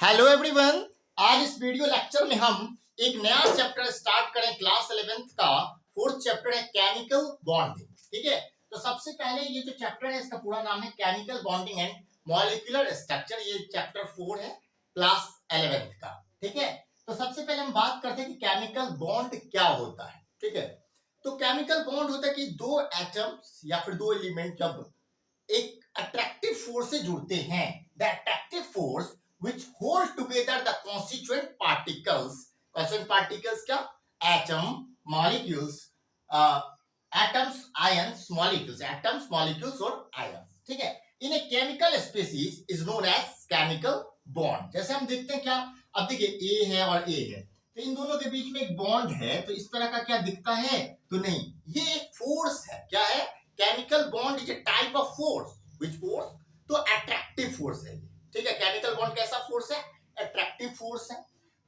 Hello everyone. आज इस video lecture में हम एक नया चैप्टर स्टार्ट करें। क्लास 11th का फोर्थ चैप्टर है केमिकल बॉन्डिंग। ठीक है, तो सबसे पहले ये जो चैप्टर है इसका पूरा नाम है chemical bonding and molecular structure. ये चैप्टर 4 है क्लास 11th का। ठीक है, तो सबसे पहले हम बात करते हैं कि केमिकल बॉन्ड क्या होता है। ठीक है, तो केमिकल बॉन्ड होता है कि दो एटम्स या फिर दो एलिमेंट जब एक अट्रैक्टिव फोर्स से जुड़ते हैं, the attractive force which hold together the constituent particles। constituent particles क्या? atom, molecules, atoms, ions, molecules, atoms, molecules और ions। ठीक है, in a chemical species is known as chemical bond। जैसे हम देखते हैं क्या, अब देखिए A है और A है, तो इन दोनों के बीच में एक बॉन्ड है, तो इस तरह का क्या दिखता है? तो नहीं, ये एक फोर्स है। क्या है? Chemical bond is a type of force. Which force? तो अट्रैक्टिव फोर्स है। ठीक है, केमिकल बॉन्ड कैसा फोर्स है? अट्रैक्टिव फोर्स है।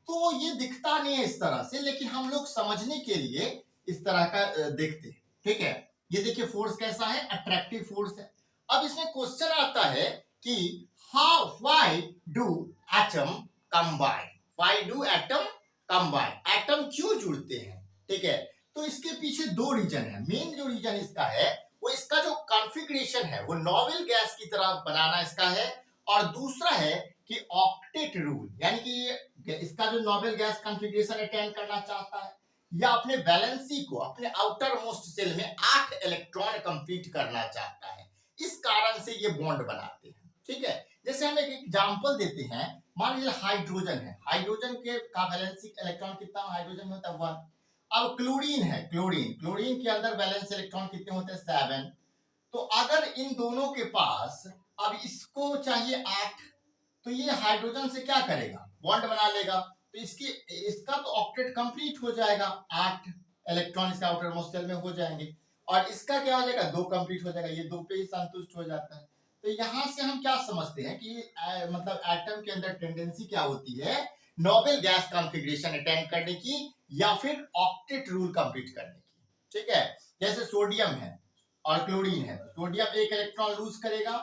तो ये दिखता नहीं है इस तरह से, लेकिन हम लोग समझने के लिए इस तरह का देखते हैं। ठीक है, ये देखिए फोर्स कैसा है? अट्रैक्टिव फोर्स है। अब इसमें क्वेश्चन आता है कि how why do atom combine? Why do atom combine? Atom क्यों जुड़ते हैं? ठीक है, तो इसके पीछे दो रीजन है। मेन जो रीजन इसका है वो इसका जो कॉन्फ़िगरेशन है वो नोबेल गैस की तरह बनाना इसका है, और दूसरा है कि ऑक्टेट रूल, यानी कि इसका जो नोबेल गैस कॉन्फ़िगरेशन अटेंड करना चाहता है या अपने वैलेंसी को अपने आउटर मोस्ट सेल में 8 इलेक्ट्रॉन कंप्लीट करना चाहता है। इस कारण से ये बॉन्ड बनाते हैं। ठीक है, जैसे हम एक एग्जांपल देते हैं, मान लीजिए हाइड्रोजन है, हाइड्रोजन के का वैलेंसी इलेक्ट्रॉन कितना हाइड्रोजन में होता है? 1। अब क्लोरीन है, क्लोरीन के अंदर वैलेंस इलेक्ट्रॉन कितने होते हैं? 7। तो अगर इन दोनों के पास अब इसको चाहिए 8, तो ये हाइड्रोजन से क्या करेगा? बॉन्ड बना लेगा, तो इसका तो ऑक्टेट कंप्लीट हो जाएगा, 8 इलेक्ट्रॉन इसका आउटर मोस्ट शेल में हो जाएंगे, और इसका क्या हो जाएगा? 2 कंप्लीट हो जाएगा, ये 2 पे ही संतुष्ट हो जाता है। तो यहां से हम क्या समझते हैं कि मतलब एटम के अंदर टेंडेंसी क्या होती है? नोबेल गैस कॉन्फ़िगरेशन अटेंड करने की या फिर ऑक्टेट रूल कंप्लीट करने की। ठीक है, जैसे सोडियम है और क्लोरीन है, सोडियम एक इलेक्ट्रॉन लूज करेगा,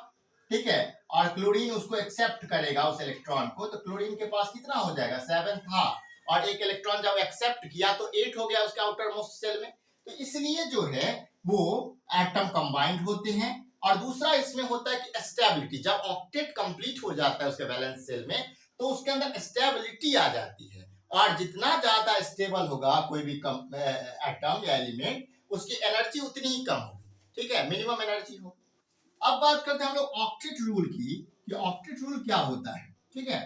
ठीक है, और क्लोरीन उसको एक्सेप्ट करेगा उस इलेक्ट्रॉन को, तो क्लोरीन के पास कितना हो जाएगा? 7 था, और एक इलेक्ट्रॉन जब एक्सेप्ट किया तो 8 हो गया उसके आउटर मोस्ट सेल में। तो इसलिए जो है वो एटम कंबाइंड होते हैं। और दूसरा इसमें होता है कि स्टेबिलिटी, जब ऑक्टेट कंप्लीट हो जाता है उसके वैलेंस सेल में, तो उसके अंदर स्टेबिलिटी आ जाती है, और जितना ज्यादा स्टेबल होगा कोई भी एटम या एलिमेंट, उसकी एनर्जी उतनी ही कम होगी। ठीक है, मिनिमम एनर्जी हो। अब बात करते हैं हम लोग ऑक्टेट रूल की, कि ऑक्टेट रूल क्या होता है। ठीक है,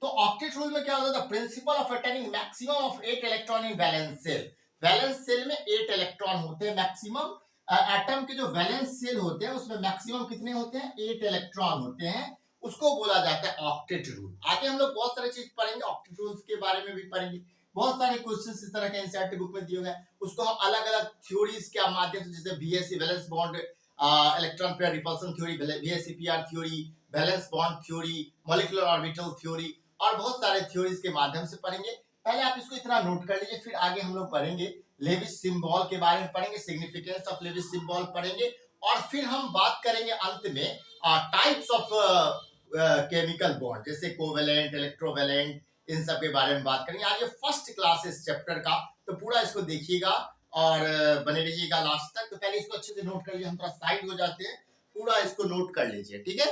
तो ऑक्टेट रूल में क्या होता है? Principle of attaining maximum of 8 electron in valence shell. Valence shell में 8 इलेक्ट्रॉन होते हैं मैक्सिमम। एटम के जो वैलेंस सेल होते हैं उसमें मैक्सिमम कितने होते हैं? 8 इलेक्ट्रॉन होते हैं। उसको बोला जाता है ऑक्टेट रूल। आगे हम लोग बहुत सारी चीज पढ़ेंगे, ऑक्टेट रूल्स के बारे में भी पढ़ेंगे। बहुत सारे क्वेश्चंस इस तरह के एनसीईआरटी बुक में दिए हुए हैं, उसको हम अलग अलग थ्योरीज के माध्यम से, जैसे BSc valence bond, electron pair repulsion theory, VSEPR theory, valence bond theory, molecular orbital theory, और बहुत सारे थ्योरीज के माध्यम से पढ़ेंगे। पहले आप इसको इतना नोट कर लीजिए, फिर आगे हम लोग पढ़ेंगे लेविस सिंबल के बारे में, पढ़ेंगे सिग्निफिकेंस ऑफ लेविस सिंबल पढ़ेंगे, और फिर हम बात करेंगे अंत में टाइप्स ऑफ केमिकल बॉन्ड, जैसे कोवेलेंट, इलेक्ट्रोवेलेंट, इन सब के बारे में बात करेंगे। आज ये फर्स्ट क्लास है इस चैप्टर का, तो पूरा इसको देखिएगा और बने रहिएगा लास्ट तक। तो पहले इसको अच्छे से नोट कर लीजिए, हम थोड़ा साइड हो जाते हैं, पूरा इसको नोट कर लीजिए। ठीक है,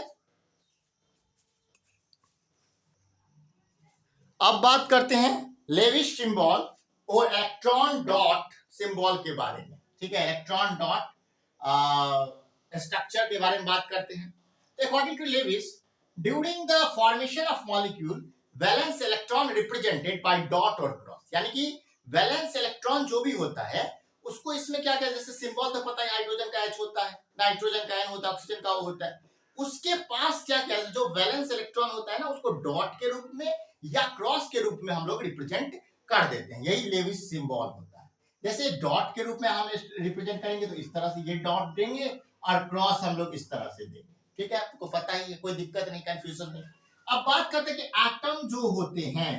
अब बात करते हैं लेविस सिंबल और इलेक्ट्रॉन डॉट सिंबल के बारे में। ठीक है, इलेक्ट्रॉन डॉट स्ट्रक्चर के बारे में बात करते हैं। According to Lewis, during the formation of molecule, valence electron represented by dot और क्रॉस, यानी कि वैलेंस इलेक्ट्रॉन जो भी होता है उसको इसमें क्या कहते हैं? जैसे सिंबल तो पता है, हाइड्रोजन का H होता है, नाइट्रोजन का N होता है, ऑक्सीजन का O होता है, उसके पास क्या कहते हैं? जो वैलेंस इलेक्ट्रॉन होता है ना, उसको डॉट के रूप में या क्रॉस के रूप में हम लोग रिप्रेजेंट कर देते हैं। यही लेविस सिंबल होता है। जैसे डॉट के रूप में हम रिप्रेजेंट करेंगे तो इस तरह से ये डॉट देंगे, और क्रॉस हम लोग इस तरह से देंगे। ठीक है, आपको पता ही है, कोई दिक्कत नहीं, कंफ्यूजन नहीं। अब बात करते हैं कि एटम जो होते हैं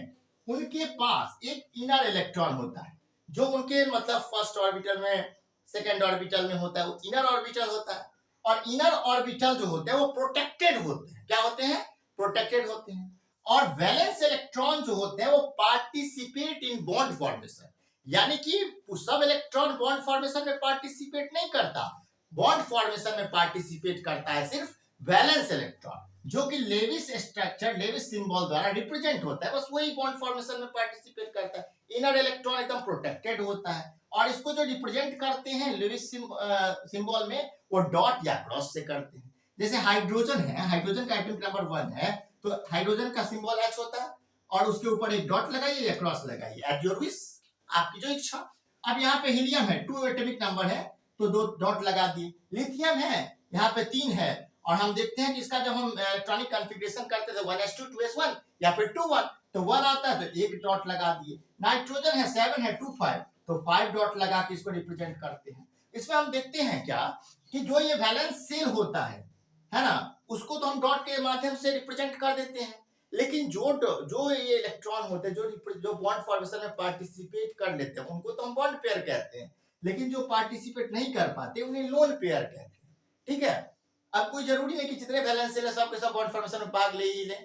उनके पास एक इनर इलेक्ट्रॉन होता है, जो उनके मतलब फर्स्ट ऑर्बिटल में, सेकेंड ऑर्बिटल में होता है, वो इनर ऑर्बिटल होता है। और इनर ऑर्बिटल जो होते हैं वो प्रोटेक्टेड होते हैं। क्या होते हैं? प्रोटेक्टेड होते हैं। और वैलेंस इलेक्ट्रॉन जो होते हैं वो पार्टिसिपेट इन बॉन्ड फॉर्मेशन, यानी कि सब इलेक्ट्रॉन बॉन्ड फॉर्मेशन में पार्टिसिपेट नहीं करता, बॉन्ड फॉर्मेशन में पार्टिसिपेट करता है सिर्फ वैलेंस इलेक्ट्रॉन, जो कि लेविस स्ट्रक्चर लेविस सिंबल द्वारा रिप्रेजेंट होता है, बस वही बॉन्ड फॉर्मेशन में पार्टिसिपेट करता है। इनर इलेक्ट्रॉन एकदम प्रोटेक्टेड होता है, और इसको जो रिप्रेजेंट करते हैं लेविस सिंबल में वो डॉट या क्रॉस से करते हैं। जैसे हाइड्रोजन है, हाइड्रोजन का एटॉमिक नंबर 1 है, तो हाइड्रोजन का सिंबल H होता है और उसके ऊपर एक डॉट लगाइए या क्रॉस लगाइए, एट योर विश, आपकी जो इच्छा। अब यहाँ पे हीलियम है, 2 एटॉमिक नंबर है तो 2 डॉट लगा दिए। लिथियम है, यहाँ पे 3 है, और हम देखते हैं कि इसका जब हम इलेक्ट्रॉनिक कॉन्फ़िगरेशन करते थे 1s2 2s1 या फिर 2 1 तो 1 आता है तो एक डॉट लगा दिए। नाइट्रोजन है 7 है 2 5 तो 5 डॉट लगा के इसको रिप्रेजेंट करते हैं। इसमें हम देखते हैं क्या कि जो ये वैलेंस सेल होता है ना, उसको तो हम डॉट के माध्यम से रिप्रेजेंट कर देते हैं, लेकिन जो ये इलेक्ट्रॉन होते हैं जो बॉन्ड फॉर्मेशन में पार्टिसिपेट कर लेते हैं उनको तो हम बॉन्ड पेयर कहते हैं, लेकिन जो पार्टिसिपेट नहीं कर पाते उन्हें लोन पेयर कहते हैं। ठीक है, अब कोई जरूरी नहीं कि जितने बैलेंस है सब के सब बॉन्ड फॉर्मेशन में भाग ले ही लें,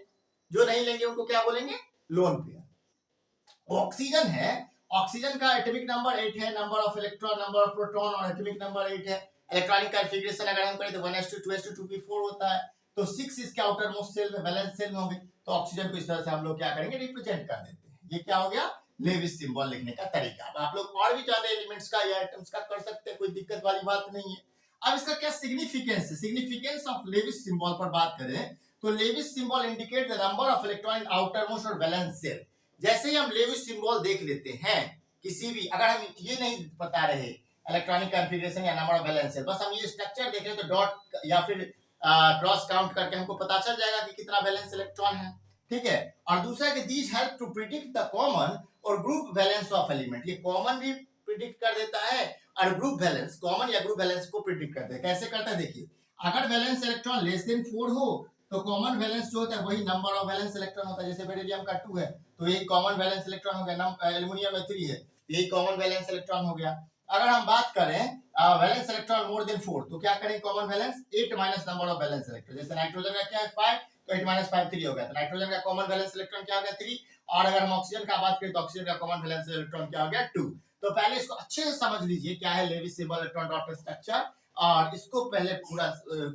जो नहीं लेंगे उनको क्या बोलेंगे, लोन पेयर। ऑक्सीजन है, ऑक्सीजन का एटॉमिक नंबर 8 है, number of electron number of proton और एटॉमिक नंबर 8 है। इलेक्ट्रॉनिक कॉन्फ़िगरेशन अगर हम करें तो 1s2 2s2 2p4 होता है, तो 6 इसके आउटर मोस्ट सेल में वैलेंस सेल में होंगे, तो ऑक्सीजन को इस तरह से हम लोग क्या करेंगे, रिप्रेजेंट कर देते हैं। ये क्या हो गया, लेविस सिंबल लिखने का तरीका। अब आप लोग और भी ज्यादा एलिमेंट्स का या आइटम्स का कर सकते हैं, कोई दिक्कत वाली बात नहीं है। अब इसका क्या सिग्निफिकेंस है, सिग्निफिकेंस ऑफ लेविस सिंबल पर बात करें तो Lewis symbol indicate the number of electron in outer most और वैलेंस सेल। जैसे ही हम लेविस सिंबल देख लेते हैं किसी भी, अगर हम ये नहीं बता रहे इलेक्ट्रॉनिक कॉन्फ़िगरेशन या नंबर ऑफ वैलेंस सेल, बस हम ये स्ट्रक्चर देख रहे तो डॉट या फिर क्रॉस काउंट करके हमको पता चल जाएगा कि कितना वैलेंस इलेक्ट्रॉन है। ठीक है, और दूसरा कि these help to predict the common और ग्रुप वैलेंस ऑफ एलिमेंट, ये कॉमन भी प्रिडिक्ट कर देता है और ग्रुप वैलेंस, कॉमन या ग्रुप वैलेंस को प्रिडिक्ट करता है। कैसे करता है देखिए, अगर वैलेंस इलेक्ट्रॉन लेस देन 4 हो तो कॉमन वैलेंस जो होता है वही नंबर ऑफ वैलेंस इलेक्ट्रॉन होता है। जैसे बेरिलियम का 2 है तो ये कॉमन वैलेंस इलेक्ट्रॉन हो गया, एल्युमिनियम में 3 है यही कॉमन वैलेंस इलेक्ट्रॉन हो गया। अगर हम बात करें वैलेंस इलेक्ट्रॉन मोर देन 4 तो क्या करें, common valence 8 minus number of valence electron. जैसे नाइट्रोजन का क्या है 5 तो 8 माइनस 5 3 हो गया, तो नाइट्रोजन का कॉमन वैलेंस इलेक्ट्रॉन क्या हो गया 3। और अगर हम ऑक्सीजन का बात करें तो ऑक्सीजन का कॉमन वैलेंस इलेक्ट्रॉन क्या हो गया 2। तो पहले इसको अच्छे से समझ लीजिए क्या है Lewis symbol electron dot structure, और इसको पहले पूरा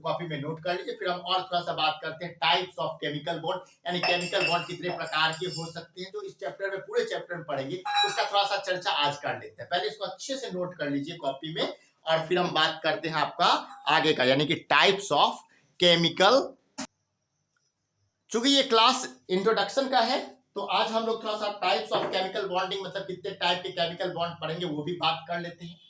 कॉपी में नोट कर लीजिए। फिर हम और थोड़ा सा बात करते हैं टाइप्स ऑफ केमिकल बॉन्ड, यानी केमिकल बॉन्ड कितने प्रकार के हो सकते हैं, जो इस चैप्टर में पूरे चैप्टर में पढ़ेंगे, उसका थोड़ा सा चर्चा आज कर लेते हैं। पहले इसको अच्छे से नोट कर लीजिए कॉपी में, और फिर हम बात करते हैं आपका आगे का, यानी कि टाइप्स ऑफ केमिकल। चूंकि ये क्लास इंट्रोडक्शन का है तो आज हम लोग थोड़ा सा टाइप्स ऑफ केमिकल बॉन्डिंग, मतलब कितने टाइप के केमिकल बॉन्ड पढ़ेंगे वो भी बात कर लेते हैं।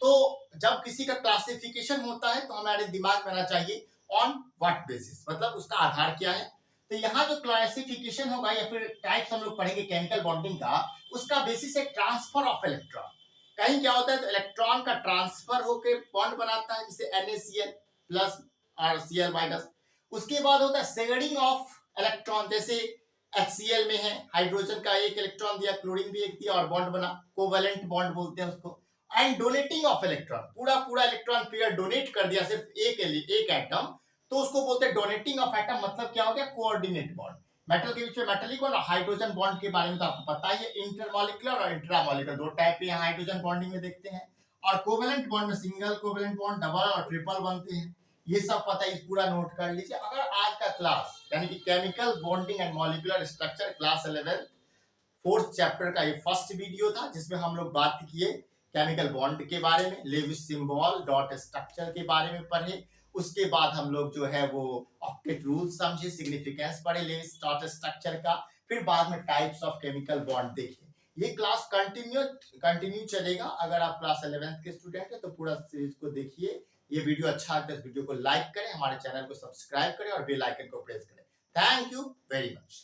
तो जब किसी का क्लासिफिकेशन होता है तो हमारे दिमाग में आना चाहिए ऑन व्हाट बेसिस, मतलब उसका आधार क्या है। तो यहाँ जो क्लासिफिकेशन होगा या फिर टाइप्स हम लोग पढ़ेंगे केमिकल बॉन्डिंग का, उसका बेसिस है ट्रांसफर ऑफ इलेक्ट्रॉन। कहीं क्या होता है तो इलेक्ट्रॉन का ट्रांसफर होकर बॉन्ड बनाता है, जैसे NaCl प्लस और Cl माइनस। उसके बाद होता है शेयरिंग ऑफ इलेक्ट्रॉन, जैसे HCl में है हाइड्रोजन का एक इलेक्ट्रॉन दिया, क्लोरीन भी एक दिया और बॉन्ड बना, कोवेलेंट बॉन्ड बोलते हैं उसको। एंड डोनेटिंग ऑफ इलेक्ट्रॉन, पूरा इलेक्ट्रॉन पेयर डोनेट कर दिया सिर्फ एक एटम, तो उसको बोलते हैं डोनेटिंग ऑफ एटम। मतलब क्या हो गया, कोऑर्डिनेट बॉन्ड। मेटल के बीच में मेटलिक बॉन्ड और हाइड्रोजन बॉन्ड के बारे में तो आपको पता ही है, इंटरमॉलिक्यूलर और इंट्रामॉलिक्यूलर दो टाइप के यहाँ हाइड्रोजन बॉन्डिंग में देखते हैं। और कोवेलेंट बॉन्ड में सिंगल कोवेलेंट बॉन्ड, डबल और ट्रिपल बनते हैं, ये सब पता है, पूरा नोट कर लीजिए। अगर आज का क्लास यानी कि chemical bonding and molecular structure class 11 4th chapter का ये फर्स्ट वीडियो था, जिसमें हम लोग बात किए केमिकल बॉन्ड के बारे में, लेविस सिंबल डॉट स्ट्रक्चर के बारे में पढ़े। उसके बाद हम लोग जो है वो ऑक्टेट रूल समझे, सिग्निफिकेंस पढ़े लेविस डॉट स्ट्रक्चर का, फिर बाद में टाइप्स ऑफ केमिकल बॉन्ड देखे। ये क्लास कंटिन्यू चलेगा। अगर आप क्लास 11th के स्टूडेंट हैं तो पूरा सीरीज को देखिए। ये वीडियो अच्छा लगता है इस वीडियो को लाइक करें, हमारे चैनल को सब्सक्राइब करें और बेल आइकन को प्रेस करें। Thank you very much.